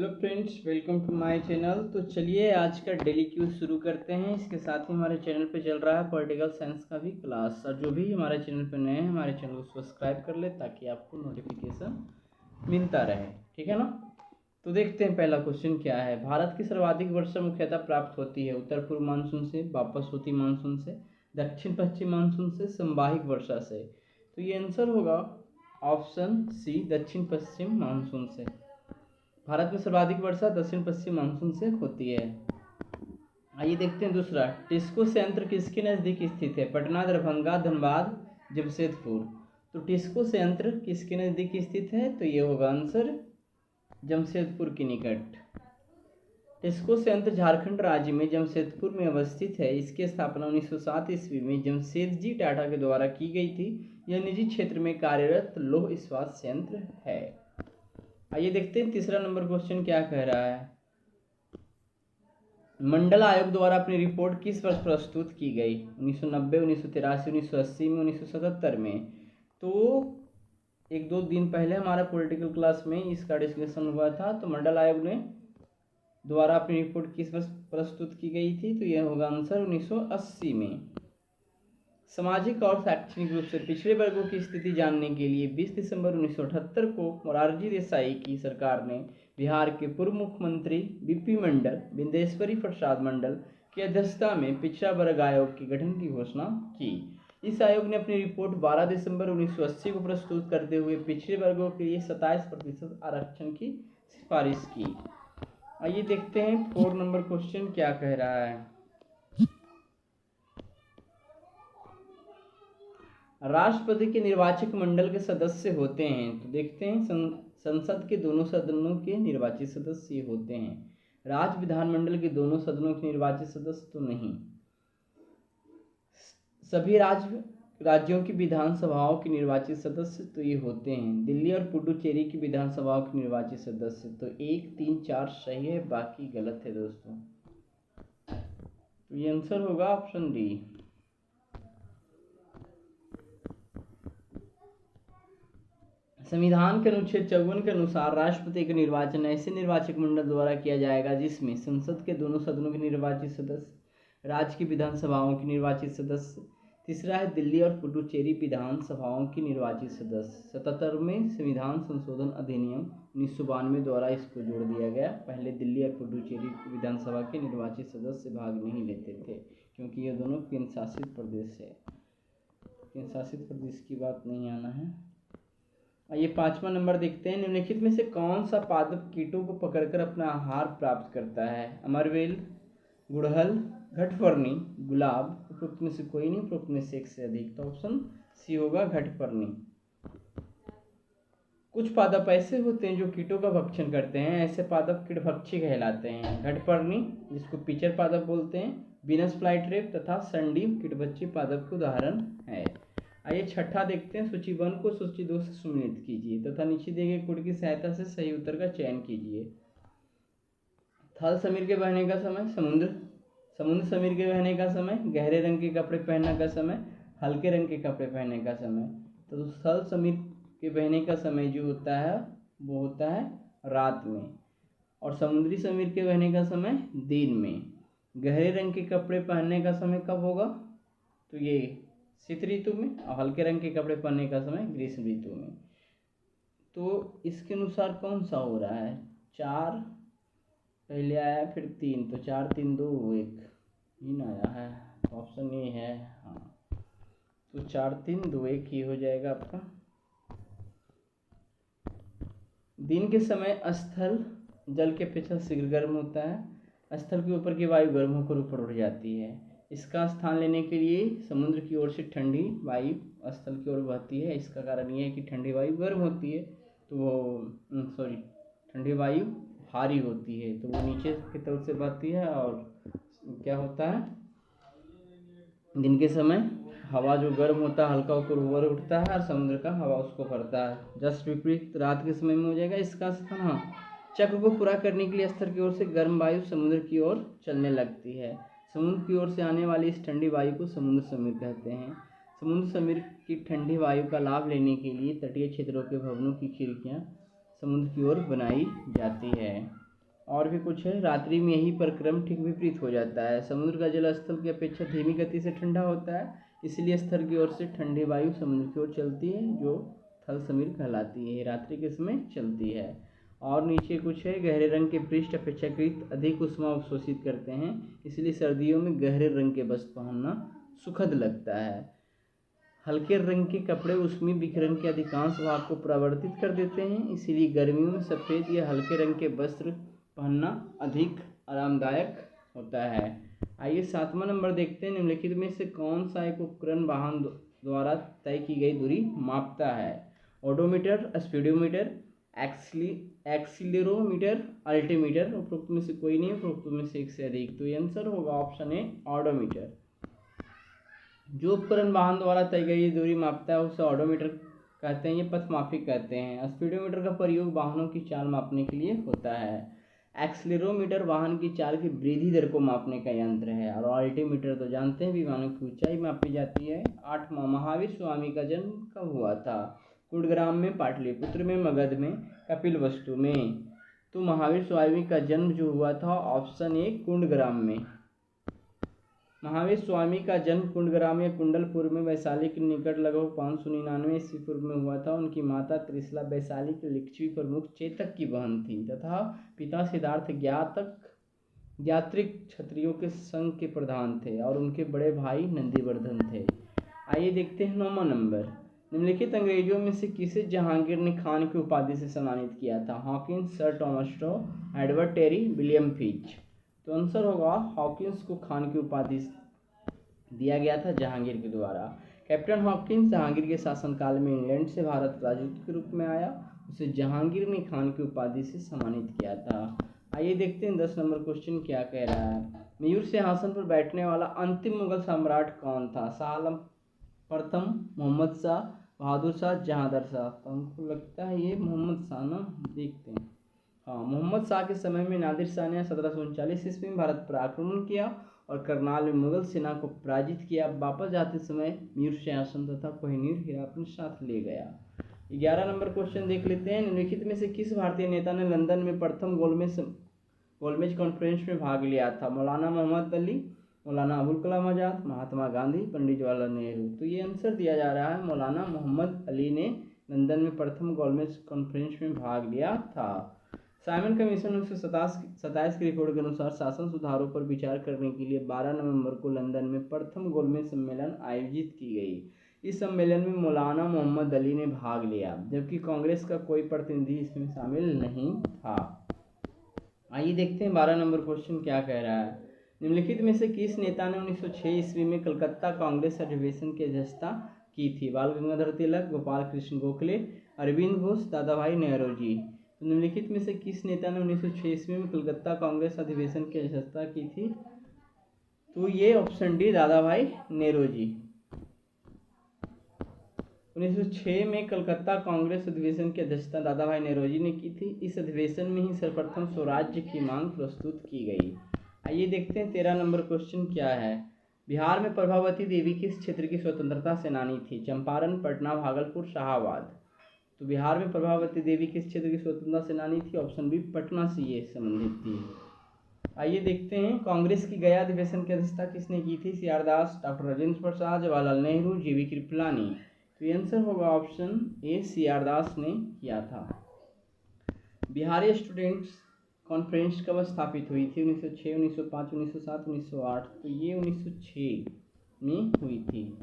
Hello friends, welcome to my channel. तो चलिए आज का डेली क्यूज शुरू करते हैं। इसके साथ ही हमारे चैनल पे चल रहा है पॉलिटिकल साइंस का भी क्लास, और जो भी हमारे चैनल पे नए हैं हमारे चैनल को सब्सक्राइब कर ले ताकि आपको नोटिफिकेशन मिलता रहे, ठीक है ना। तो देखते हैं पहला क्वेश्चन क्या है। भारत की सर्वाधिक वर्षा मुख्यतः प्राप्त होती है उत्तर पूर्व मानसून से, वापस होती मानसून से, दक्षिण पश्चिम मानसून से, संवाहिक वर्षा से। तो ये आंसर होगा ऑप्शन सी, दक्षिण पश्चिम मानसून से। भारत में सर्वाधिक वर्षा दक्षिण पश्चिम मानसून से होती है। आइए देखते हैं दूसरा, टिस्को संयंत्र किसके नज़दीक स्थित है? पटना, दरभंगा, धनबाद, जमशेदपुर। तो टिस्को संयंत्र किसके नज़दीक स्थित है? तो ये होगा आंसर जमशेदपुर के निकट। टिस्को संयंत्र झारखंड राज्य में जमशेदपुर में अवस्थित है। इसकी स्थापना 1907 ईस्वी में जमशेदजी टाटा के द्वारा की गई थी। यह निजी क्षेत्र में कार्यरत लौह इस्पात संयंत्र है। आइए देखते हैं तीसरा नंबर क्वेश्चन क्या कह रहा है। मंडल आयोग द्वारा अपनी रिपोर्ट किस वर्ष प्रस्तुत की गई? 1990, 1983, 1980 में, 1977 में। तो एक दो दिन पहले हमारा पॉलिटिकल क्लास में इसका डिस्कशन हुआ था। तो मंडल आयोग ने द्वारा अपनी रिपोर्ट किस वर्ष प्रस्तुत की गई थी? तो यह होगा आंसर 1980 में। सामाजिक और शैक्षणिक रूप से पिछड़े वर्गों की स्थिति जानने के लिए 20 दिसंबर 1978 को मोरारजी देसाई की सरकार ने बिहार के पूर्व मुख्यमंत्री बीपी मंडल, बिंदेश्वरी प्रसाद मंडल की अध्यक्षता में पिछड़ा वर्ग आयोग के गठन की घोषणा की। इस आयोग ने अपनी रिपोर्ट 12 दिसंबर 1980 को प्रस्तुत करते हुए पिछड़े वर्गों के लिए 27% आरक्षण की सिफारिश की। आइए देखते हैं 4 नंबर क्वेश्चन क्या कह रहा है। राष्ट्रपति के निर्वाचक मंडल के सदस्य होते हैं। तो देखते हैं, संसद के दोनों सदनों के निर्वाचित सदस्य होते हैं। राज्य विधानमंडल के दोनों सदनों के निर्वाचित सदस्य तो नहीं। सभी राज्यों की विधानसभाओं के निर्वाचित सदस्य तो ये होते हैं। दिल्ली और पुडुचेरी की विधानसभाओं के निर्वाचित सदस्य। तो 1, 3, 4 सही है, बाकी गलत है दोस्तों। तो ये आंसर होगा ऑप्शन डी। संविधान के अनुच्छेद 54 के अनुसार राष्ट्रपति का निर्वाचन ऐसे निर्वाचक मंडल द्वारा किया जाएगा जिसमें संसद के दोनों सदनों के निर्वाचित सदस्य, राज्य की विधानसभाओं के निर्वाचित सदस्य। तीसरा है दिल्ली और पुडुचेरी विधानसभाओं के निर्वाचित सदस्य। 77वें संविधान संशोधन अधिनियम 1992 द्वारा इसको जोड़ दिया गया। पहले दिल्ली और पुडुचेरी विधानसभा के निर्वाचित सदस्य भाग नहीं लेते थे क्योंकि ये दोनों केंद्र शासित प्रदेश है। केंद्र शासित प्रदेश की बात नहीं आना है। आइए 5वां नंबर देखते हैं। निम्नलिखित में से कौन सा पादप कीटों को पकड़कर अपना आहार प्राप्त करता है? अमरवेल, गुड़हल, घटपर्णी, गुलाब। उपरोक्त में से कोई नहीं, उपरोक्त में से एक से अधिक। तो ऑप्शन सी होगा घटपर्णी। कुछ पादप ऐसे होते हैं जो कीटों का भक्षण करते हैं, ऐसे पादप कीटभक्षी कहलाते हैं। घटपर्णी, जिसको पिचर पादप बोलते हैं, वीनस फ्लाईट्रेप तथा संडीव कीटभक्षी पादप के उदाहरण है। आइए 6ठा देखते हैं। सूची 1 को सूची 2 से सम्मिलित कीजिए तथा नीचे दिए गए कोड की सहायता से सही उत्तर का चयन कीजिए। थल समीर के बहने का समय, समुद्र समीर के बहने का समय, गहरे रंग के कपड़े पहनने का समय, हल्के रंग के कपड़े पहनने का समय। तो थल समीर के बहने का समय जो होता है वो होता है रात में, और समुद्री समीर के बहने का समय दिन में। गहरे रंग के कपड़े पहनने का समय कब होगा? तो ये शीत ऋतु में, और हल्के रंग के कपड़े पहनने का समय ग्रीष्म ऋतु में। तो इसके अनुसार कौन सा हो रहा है? 4 पहले आया, फिर 3, तो 4, 3, 2, 1 तीन आया है। ऑप्शन ए है, हाँ। तो 4, 3, 2, 1 ही हो जाएगा आपका। दिन के समय स्थल जल के अपेक्षा शीघ्र गर्म होता है। स्थल के ऊपर की वायु गर्म होकर ऊपर उड़ जाती है। इसका स्थान लेने के लिए समुद्र की ओर से ठंडी वायु स्थल की ओर बहती है। इसका कारण यह है कि ठंडी वायु गर्म होती है, तो वो ठंडी वायु भारी होती है, तो वो नीचे की तरफ से बहती है। और क्या होता है, दिन के समय हवा जो गर्म होता है हल्का होकर ऊपर उठता है, और समुद्र का हवा उसको भरता है। जस्ट विपरीत रात के समय में हो जाएगा इसका स्थान। हाँ, चक्र को पूरा करने के लिए स्थल की ओर से गर्म वायु समुद्र की ओर चलने लगती है। समुद्र की ओर से आने वाली इस ठंडी वायु को समुद्र समीर कहते हैं। समुद्र समीर की ठंडी वायु का लाभ लेने के लिए तटीय क्षेत्रों के भवनों की खिड़कियाँ समुद्र की ओर बनाई जाती है। और भी कुछ है, रात्रि में यही परिक्रम ठीक विपरीत हो जाता है। समुद्र का जल स्थल की अपेक्षा धीमी गति से ठंडा होता है, इसलिए स्थल की ओर से ठंडी वायु समुद्र की ओर चलती है, जो थल समीर कहलाती है। रात्रि के समय चलती है। और नीचे कुछ है, गहरे रंग के पृष्ठ अपेक्षाकृत अधिक ऊष्मा अवशोषित करते हैं, इसलिए सर्दियों में गहरे रंग के वस्त्र पहनना सुखद लगता है। हल्के रंग के कपड़े ऊष्मीय विकिरण के अधिकांश भाग को परावर्तित कर देते हैं, इसीलिए गर्मियों में सफ़ेद या हल्के रंग के वस्त्र पहनना अधिक आरामदायक होता है। आइए 7वां नंबर देखते हैं, निम्नलिखित में से कौन सा एक उपकरण वाहन द्वारा तय की गई दूरी मापता है? Odometer, speedometer, accelerometer, altimeter. उपरोक्त में से कोई नहीं, उपरोक्त में से एक से अधिक। तो ये आंसर होगा ऑप्शन ए, ऑडोमीटर। जो उपकरण वाहन द्वारा तय गई दूरी मापता है उसे ऑडोमीटर कहते हैं, ये पथमापिक कहते हैं। स्पीडोमीटर का प्रयोग वाहनों की चाल मापने के लिए होता है। एक्सीलरोमीटर वाहन की चाल की वृद्धि दर को मापने का यंत्र है। और अल्टीमीटर तो जानते हैं विमानों की ऊंचाई मापी जाती है। 8वां, महावीर स्वामी का जन्म कब हुआ था? कुंडग्राम में, पाटलिपुत्र में, मगध में, कपिलवस्तु में। तो महावीर स्वामी का जन्म जो हुआ था ऑप्शन ए, कुंडग्राम में। महावीर स्वामी का जन्म कुंडग्राम या कुंडलपुर में वैशाली के निकट लगभग 599 ईस्वी पूर्व में हुआ था। उनकी माता त्रिशला वैशाली के लिच्छवी प्रमुख चेतक की बहन थी तथा पिता सिद्धार्थ ज्ञात्रिक क्षत्रियों के संघ के प्रधान थे और उनके बड़े भाई नंदीवर्धन थे। आइए देखते हैं 9वां नंबर, निम्नलिखित अंग्रेजों में से किसे जहांगीर ने खान की उपाधि से सम्मानित किया था? Hawkins, sir Thomas Straw, Edward Terry, William Fitch. तो आंसर होगा हॉकिंस को खान की उपाधि दिया गया था जहांगीर के द्वारा। कैप्टन हॉकिंस जहांगीर के शासनकाल में इंग्लैंड से भारत राजदूत के रूप में आया, उसे जहांगीर ने खान की उपाधि से सम्मानित किया था। आइए देखते हैं 10 नंबर क्वेश्चन क्या कह रहा है। मयूर सिंहासन पर बैठने वाला अंतिम मुगल सम्राट कौन था? शाह आलम प्रथम, मोहम्मद शाह, बहादुर शाह, जहांदर शाह। तो हमको लगता है ये मोहम्मद शाह ना, देखते हैं। हाँ, मोहम्मद शाह के समय में नादिर शाह ने 1739 ईस्वी में भारत पर आक्रमण किया और करनाल में मुगल सेना को पराजित किया। वापस जाते समय मयूर सिंहासन तथा कोहिनूर हीरा अपने साथ ले गया। 11 नंबर क्वेश्चन देख लेते हैं, निम्नलिखित में से किस भारतीय नेता ने लंदन में प्रथम गोलमेज कॉन्फ्रेंस में भाग लिया था? मौलाना मोहम्मद अली, मौलाना अबुल कलाम आज़ाद, महात्मा गांधी, पंडित जवाहरलाल नेहरू। तो ये आंसर दिया जा रहा है मौलाना मोहम्मद अली ने लंदन में प्रथम गोलमेज कॉन्फ्रेंस में भाग लिया था। साइमन कमीशन 1927 की रिपोर्ट के अनुसार शासन सुधारों पर विचार करने के लिए 12 नवंबर को लंदन में प्रथम गोलमेज सम्मेलन आयोजित की गई। इस सम्मेलन में मौलाना मोहम्मद अली ने भाग लिया, जबकि कांग्रेस का कोई प्रतिनिधि इसमें शामिल नहीं था। आइए देखते हैं 12 नंबर क्वेश्चन क्या कह रहा है। निम्नलिखित में से किस नेता ने 1906 ईस्वी में कलकत्ता कांग्रेस अधिवेशन की अध्यक्षता की थी? बाल गंगाधर तिलक, गोपाल कृष्ण गोखले, अरविंद घोष, दादा भाई नेहरू। निम्नलिखित में से किस नेता ने 1906 ईस्वी में कलकत्ता कांग्रेस अधिवेशन की अध्यक्षता की थी? तो ये ऑप्शन डी, दादा भाई नेहरू जी। 1906 में कलकत्ता कांग्रेस अधिवेशन की अध्यक्षता दादा भाई नेहरू जी ने की थी। इस अधिवेशन में ही सर्वप्रथम स्वराज्य की मांग प्रस्तुत की गई। आइए देखते हैं 13 नंबर क्वेश्चन क्या है। बिहार में प्रभावती देवी किस क्षेत्र की स्वतंत्रता सेनानी थी? चंपारण, पटना, भागलपुर, शाहाबाद। तो बिहार में प्रभावती देवी किस क्षेत्र की स्वतंत्रता सेनानी थी? ऑप्शन बी, पटना से ये संबंधित थी। आइए देखते हैं, कांग्रेस की गया अधिवेशन की अध्यक्षता किसने की थी? सी आर दास, डॉक्टर राजेंद्र प्रसाद, जवाहरलाल नेहरू, जीवी कृपलानी। तो ये आंसर होगा ऑप्शन ए, सी आर दास ने किया था। बिहारी स्टूडेंट्स कॉन्फ्रेंस कब स्थापित हुई थी? 1906, 1905, 1907, 1908। तो ये 1906 में हुई थी।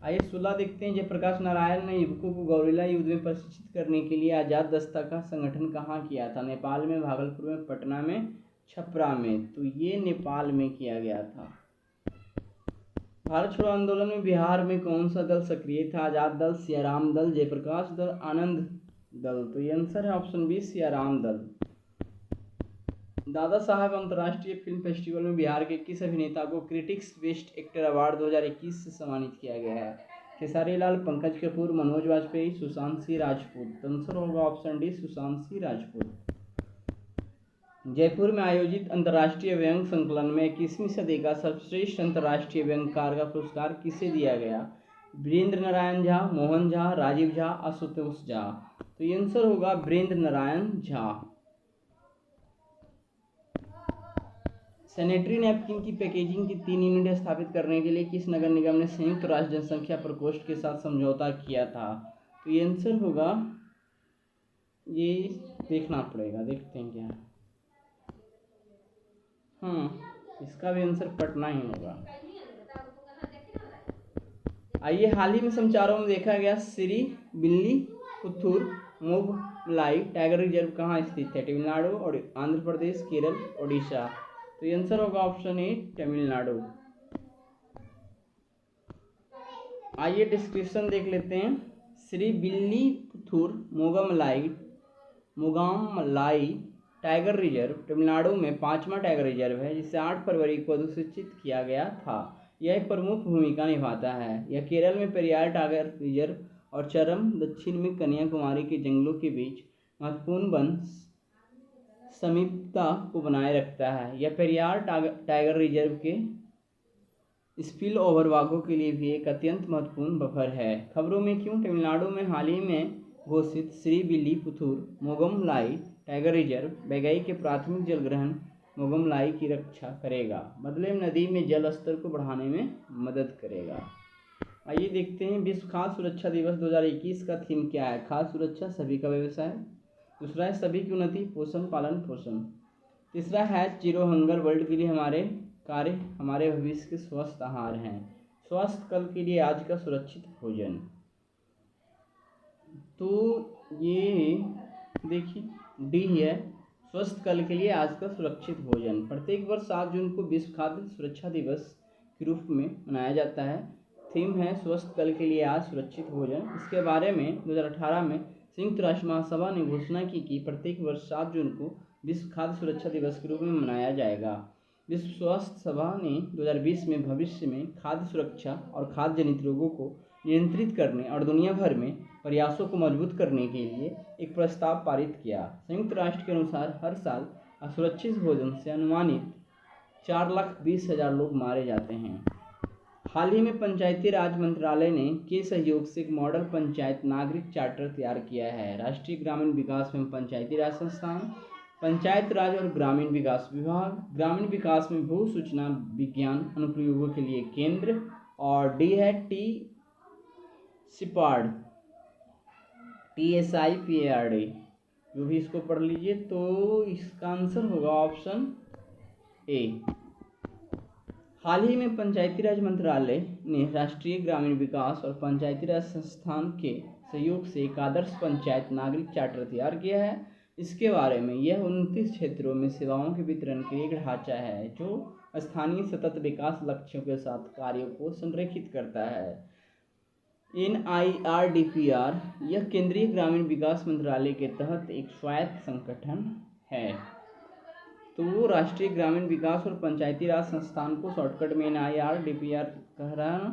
आइए 16 देखते हैं, जयप्रकाश नारायण ने युवकों को गौरीला युद्ध में प्रशिक्षित करने के लिए आज़ाद दस्ता का संगठन कहाँ किया था? नेपाल में, भागलपुर में, पटना में, छपरा में। तो ये नेपाल में किया गया था। भारत छोड़ो आंदोलन में बिहार में कौन सा दल सक्रिय था? आजाद दल, सियाराम दल, जयप्रकाश दल, आनंद दल। तो ये आंसर है ऑप्शन बी, सियाराम दल। दादा साहब अंतर्राष्ट्रीय फिल्म फेस्टिवल में बिहार के किस अभिनेता को क्रिटिक्स बेस्ट एक्टर अवार्ड 2021 से सम्मानित किया गया है? खेसारी लाल, पंकज कपूर, मनोज वाजपेयी, सुशांत सिंह राजपूत। आंसर होगा ऑप्शन डी, सुशांत सिंह राजपूत। जयपुर में आयोजित अंतर्राष्ट्रीय व्यंग संकलन में 21वीं सदी का सर्वश्रेष्ठ अंतर्राष्ट्रीय व्यंगकार का पुरस्कार किसे दिया गया? वीरेंद्र नारायण झा, मोहन झा, राजीव झा, आशुतोष झा। तो ये आंसर होगा वीरेंद्र नारायण झा। सैनिटरी नैपकिन की पैकेजिंग की 3 यूनिट स्थापित करने के लिए किस नगर निगम ने संयुक्त राष्ट्र जनसंख्या प्रकोष्ठ के साथ समझौता किया था? तो ये आंसर होगा, ये देखना पड़ेगा, देखते हैं क्या। इसका भी आंसर पटना ही होगा। आइए, हाल ही में समाचारों में देखा गया श्री बिल्ली पुथुर मोगलाई टाइगर रिजर्व कहाँ स्थित है? तमिलनाडु और आंध्र प्रदेश, केरल, ओडिशा। तो ये आंसर होगा ऑप्शन ए, तमिलनाडु। आइए डिस्क्रिप्शन देख लेते हैं। श्री बिल्ली पुथुर मोगमलाई टाइगर रिजर्व तमिलनाडु में 5वां टाइगर रिजर्व है, जिसे 8 फरवरी को अधिसूचित किया गया था। यह एक प्रमुख भूमिका निभाता है। यह केरल में पेरियार टाइगर रिजर्व और चरम दक्षिण में कन्याकुमारी के जंगलों के बीच महत्वपूर्ण वन समीपता को बनाए रखता है। यह पेरियार टाइगर रिजर्व के स्पिल ओवर बाघों के लिए भी एक अत्यंत महत्वपूर्ण बफर है। खबरों में क्यों? तमिलनाडु में हाल ही में घोषित श्री बिल्ली पुथुर मोगमलाई टाइगर रिजर्व वैगाई के प्राथमिक जल ग्रहण मोगमलाई की रक्षा करेगा, बदले में नदी में जल स्तर को बढ़ाने में मदद करेगा। आइए देखते हैं, विश्व खाद्य सुरक्षा दिवस 2021 का थीम क्या है? खाद्य सुरक्षा सभी का व्यवसाय। दूसरा है सभी की उन्नति, पोषण, पालन पोषण। तीसरा है जीरो हंगर वर्ल्ड के लिए हमारे कार्य हमारे भविष्य के स्वस्थ आहार हैं। स्वस्थ कल के लिए आज का सुरक्षित भोजन। तो ये देखिए डी है, स्वस्थ कल के लिए आज का सुरक्षित भोजन। प्रत्येक वर्ष 7 जून को विश्व खाद्य सुरक्षा दिवस के रूप में मनाया जाता है। थीम है स्वस्थ कल के लिए आज सुरक्षित भोजन। इसके बारे में 2018 में संयुक्त राष्ट्र महासभा ने घोषणा की कि प्रत्येक वर्ष 7 जून को विश्व खाद्य सुरक्षा दिवस के रूप में मनाया जाएगा। विश्व स्वास्थ्य सभा ने 2020 में भविष्य में खाद्य सुरक्षा और खाद्य जनित रोगों को नियंत्रित करने और दुनिया भर में प्रयासों को मजबूत करने के लिए एक प्रस्ताव पारित किया। संयुक्त राष्ट्र के अनुसार हर साल असुरक्षित भोजन से अनुमानित 4,20,000 लोग मारे जाते हैं। हाल ही में पंचायती राज मंत्रालय ने के सहयोग से एक मॉडल पंचायत नागरिक चार्टर तैयार किया है। राष्ट्रीय ग्रामीण विकास एवं पंचायती राज संस्थान, पंचायत राज और ग्रामीण विकास विभाग, ग्रामीण विकास में भू सूचना विज्ञान अनुप्रयोगों के लिए केंद्र, और डी है टी सिपार्ड TSIPARD, जो भी इसको पढ़ लीजिए। तो इसका आंसर होगा ऑप्शन ए। हाल ही में पंचायती राज मंत्रालय ने राष्ट्रीय ग्रामीण विकास और पंचायती राज संस्थान के सहयोग से एक आदर्श पंचायत नागरिक चार्टर तैयार किया है। इसके बारे में यह 29 क्षेत्रों में सेवाओं के वितरण के एक ढांचा है जो स्थानीय सतत विकास लक्ष्यों के साथ कार्यों को संरेखित करता है। NIRDPR यह केंद्रीय ग्रामीण विकास मंत्रालय के तहत एक स्वायत्त संगठन है। तो राष्ट्रीय ग्रामीण विकास और पंचायती राज संस्थान को शॉर्टकट में NIRDPR कह रहा है।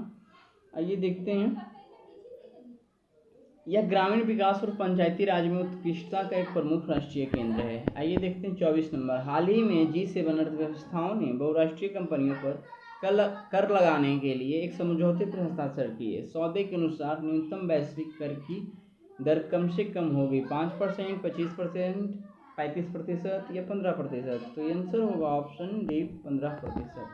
आइए देखते हैं, यह ग्रामीण विकास और पंचायती राज में उत्कृष्टता का एक प्रमुख राष्ट्रीय केंद्र है। आइए देखते हैं 24 नंबर। हाल ही में G7 अर्थव्यवस्थाओं ने बहुराष्ट्रीय कंपनियों पर कर लगाने के लिए एक समझौते पर हस्ताक्षर किए। सौदे के अनुसार न्यूनतम वैश्विक कर की दर कम से कम होगी 5%, 25%, 35% या 15%। तो आंसर होगा ऑप्शन डी, 15%।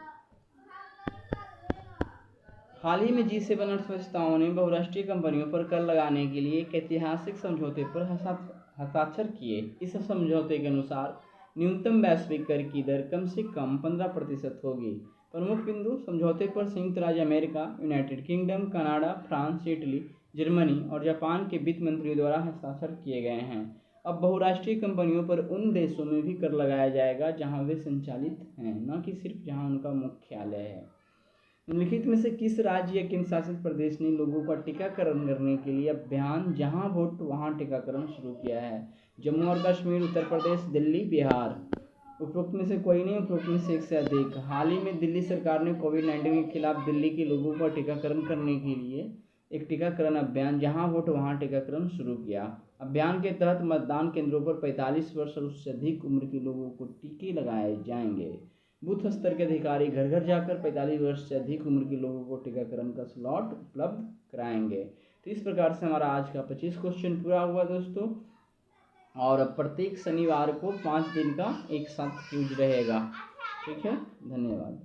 हाल ही में G7 अर्थव्यवस्थाओं ने बहुराष्ट्रीय कंपनियों पर कर लगाने के लिए एक ऐतिहासिक समझौते पर हस्ताक्षर किए। इस समझौते के अनुसार न्यूनतम वैश्विक कर की दर कम से कम 15% होगी। प्रमुख बिंदु समझौते पर संयुक्त राज्य America, United kingdom, Canada, France, Italy, Germany और जापान के वित्त मंत्रियों द्वारा हस्ताक्षर किए गए हैं। अब बहुराष्ट्रीय कंपनियों पर उन देशों में भी कर लगाया जाएगा जहां वे संचालित हैं, न कि सिर्फ जहां उनका मुख्यालय है। निम्नलिखित में से किस राज्य या केंद्र शासित प्रदेश ने लोगों का टीकाकरण करने के लिए अभियान जहां वोट वहां टीकाकरण शुरू किया है? जम्मू और कश्मीर, उत्तर प्रदेश, दिल्ली, बिहार। उपरोक्त में से कोई नहीं, उपरोक्त में से एक से अधिक। हाल ही में दिल्ली सरकार ने कोविड-19 के खिलाफ दिल्ली के लोगों का टीकाकरण करने के लिए एक टीकाकरण अभियान जहां वोट वहां टीकाकरण शुरू किया। अभियान के तहत मतदान केंद्रों पर 45 वर्ष और उससे अधिक उम्र के लोगों को टीके लगाए जाएंगे। बूथ स्तर के अधिकारी घर घर जाकर 45 वर्ष से अधिक उम्र के लोगों को टीकाकरण का स्लॉट उपलब्ध कराएंगे। तो इस प्रकार से हमारा आज का 25 क्वेश्चन पूरा हुआ दोस्तों। और प्रत्येक शनिवार को 5 दिन का एक साथ क्विज रहेगा। ठीक है, धन्यवाद।